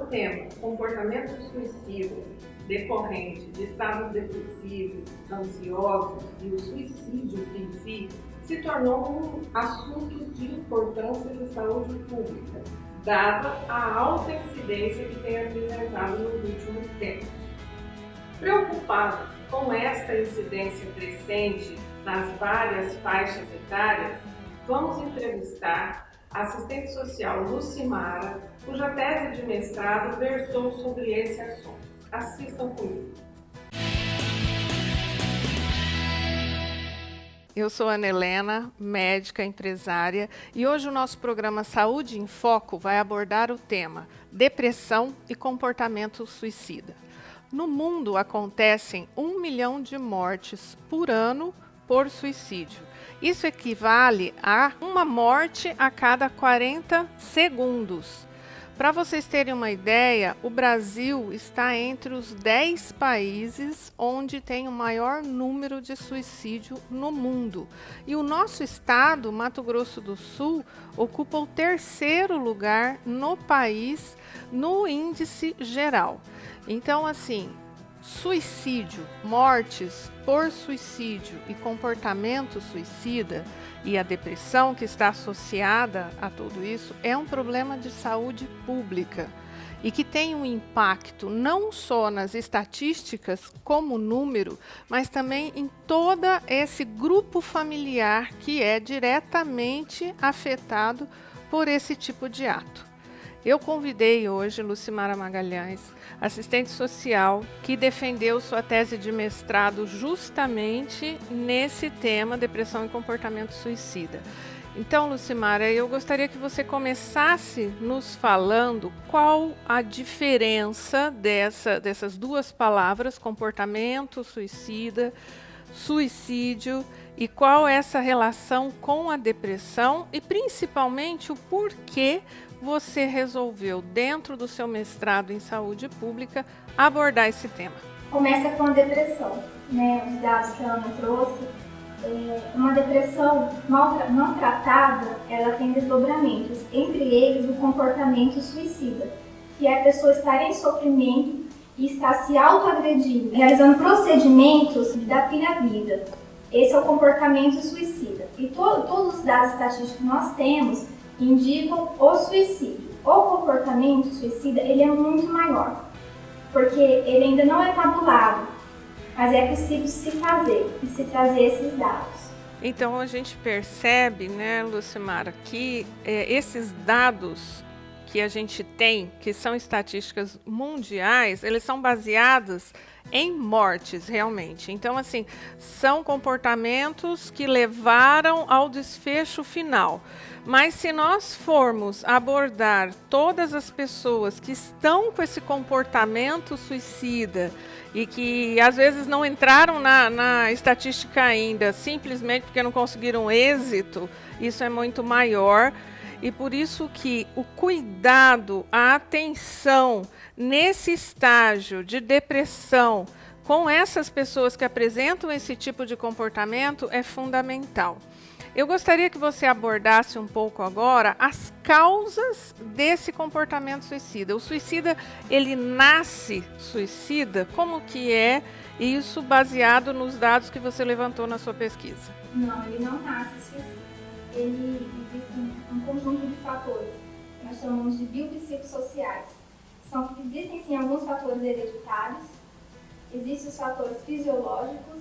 tema comportamento suicida decorrente de estados depressivos, ansiosos e o suicídio em si se tornou um assunto de importância de saúde pública, dada a alta incidência que tem apresentado nos últimos tempos. Preocupados com esta incidência crescente nas várias faixas etárias, vamos entrevistar a assistente social Lucimara, cuja tese de mestrado versou sobre esse assunto. Assistam comigo. Eu sou Ana Helena, médica, empresária, e hoje o nosso programa Saúde em Foco vai abordar o tema depressão e comportamento suicida. No mundo acontecem 1 milhão de mortes por ano por suicídio. Isso equivale a uma morte a cada 40 segundos. Para vocês terem uma ideia, o Brasil está entre os 10 países onde tem o maior número de suicídio no mundo. E o nosso estado, Mato Grosso do Sul, ocupa o 3º lugar no país no índice geral. Então, assim, suicídio, mortes por suicídio e comportamento suicida e a depressão que está associada a tudo isso é um problema de saúde pública e que tem um impacto não só nas estatísticas como número, mas também em todo esse grupo familiar que é diretamente afetado por esse tipo de ato. Eu convidei hoje Lucimara Magalhães, assistente social, que defendeu sua tese de mestrado justamente nesse tema, depressão e comportamento suicida. Então, Lucimara, eu gostaria que você começasse nos falando qual a diferença dessas duas palavras, comportamento suicida, suicídio, e qual é essa relação com a depressão e principalmente o porquê você resolveu, dentro do seu mestrado em saúde pública, abordar esse tema. Começa com a depressão, né? Os dados que a Ana trouxe. Uma depressão não tratada, ela tem desdobramentos, entre eles o comportamento suicida, que é a pessoa estar em sofrimento e estar se autoagredindo, realizando procedimentos de dar fim à vida. Esse é o comportamento suicida. E todos os dados estatísticos que nós temos indicam o suicídio. O comportamento suicida, ele é muito maior, porque ele ainda não é tabulado, mas é possível se fazer e se trazer esses dados. Então a gente percebe, né, Lucimara, que esses dados que a gente tem, que são estatísticas mundiais, eles são baseados em mortes, realmente. Então, assim, são comportamentos que levaram ao desfecho final. Mas se nós formos abordar todas as pessoas que estão com esse comportamento suicida e que às vezes não entraram na estatística ainda, simplesmente porque não conseguiram êxito, isso é muito maior. E por isso que o cuidado, a atenção nesse estágio de depressão com essas pessoas que apresentam esse tipo de comportamento é fundamental. Eu gostaria que você abordasse um pouco agora as causas desse comportamento suicida. O suicida, ele nasce suicida? Como que é isso baseado nos dados que você levantou na sua pesquisa? Não, ele não nasce suicida. Existe um conjunto de fatores que nós chamamos de biopsicossociais. Existem sim alguns fatores hereditários, existem os fatores fisiológicos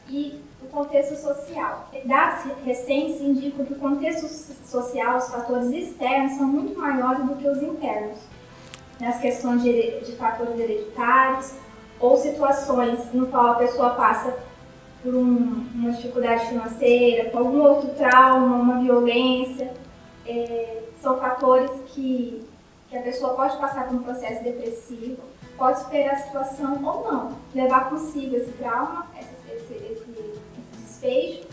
e o contexto social. Dados recentes indicam que o contexto social, os fatores externos, são muito maiores do que os internos, nas questões de fatores hereditários ou situações no qual a pessoa passa por uma dificuldade financeira, com algum outro trauma, uma violência. São fatores que a pessoa pode passar por um processo depressivo, pode superar a situação ou não, levar consigo esse trauma, esse desfecho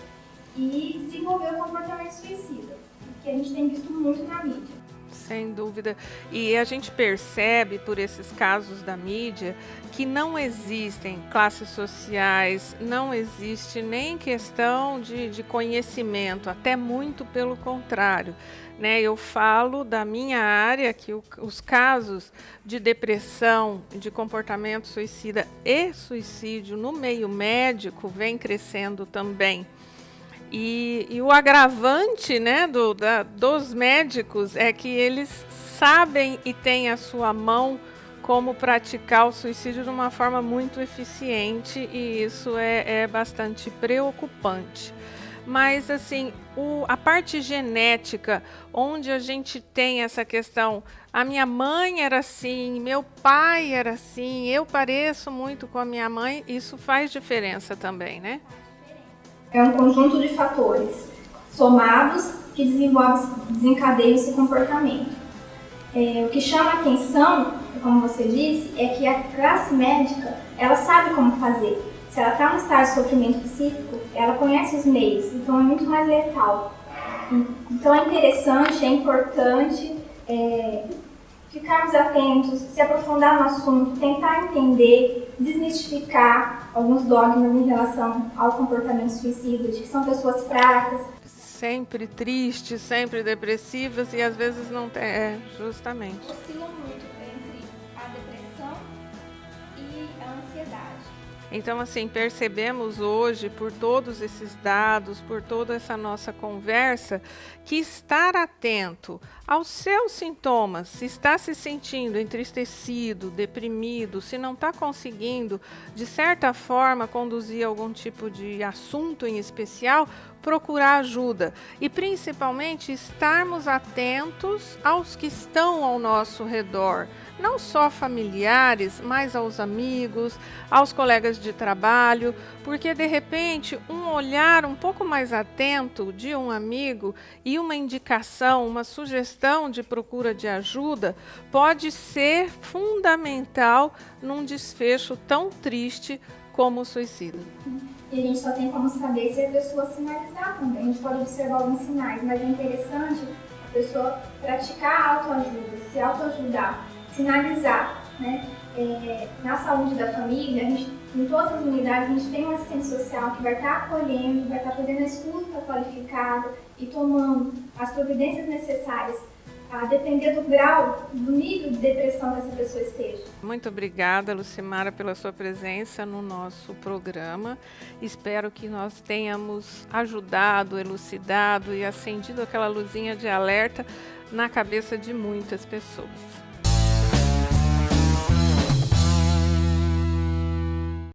e desenvolver o comportamento suicida, que a gente tem visto muito na mídia. Sem dúvida. E a gente percebe por esses casos da mídia que não existem classes sociais, não existe nem questão de conhecimento, até muito pelo contrário, né? Eu falo da minha área que os casos de depressão, de comportamento suicida e suicídio no meio médico vem crescendo também. E o agravante, né, dos médicos é que eles sabem e têm à sua mão como praticar o suicídio de uma forma muito eficiente, e isso é bastante preocupante. Mas, assim, a parte genética, onde a gente tem essa questão, a minha mãe era assim, meu pai era assim, eu pareço muito com a minha mãe, isso faz diferença também, né? É um conjunto de fatores somados que desencadeiam esse comportamento. O que chama a atenção, como você disse, é que a classe médica, ela sabe como fazer. Se ela está no estado de sofrimento psíquico, ela conhece os meios, então é muito mais letal. Então é interessante, é importante ficarmos atentos, se aprofundar no assunto, tentar entender, desmistificar alguns dogmas em relação ao comportamento suicida, de que são pessoas fracas. Sempre tristes, sempre depressivas e às vezes não tem, justamente. Oscilam muito entre a depressão e a ansiedade. Então, assim, percebemos hoje, por todos esses dados, por toda essa nossa conversa, que estar atento aos seus sintomas, se está se sentindo entristecido, deprimido, se não está conseguindo, de certa forma, conduzir algum tipo de assunto em especial, procurar ajuda. E, principalmente, estarmos atentos aos que estão ao nosso redor. Não só familiares, mas aos amigos, aos colegas de trabalho, porque de repente um olhar um pouco mais atento de um amigo e uma indicação, uma sugestão de procura de ajuda pode ser fundamental num desfecho tão triste como o suicídio. E a gente só tem como saber se a pessoa sinalizar também. A gente pode observar alguns sinais, mas é interessante a pessoa praticar a autoajuda, se autoajudar, sinalizar, né? Na saúde da família, em todas as unidades, a gente tem um assistente social que vai estar acolhendo, vai estar fazendo a escuta qualificada e tomando as providências necessárias, a depender do grau, do nível de depressão que essa pessoa esteja. Muito obrigada, Lucimara, pela sua presença no nosso programa. Espero que nós tenhamos ajudado, elucidado e acendido aquela luzinha de alerta na cabeça de muitas pessoas.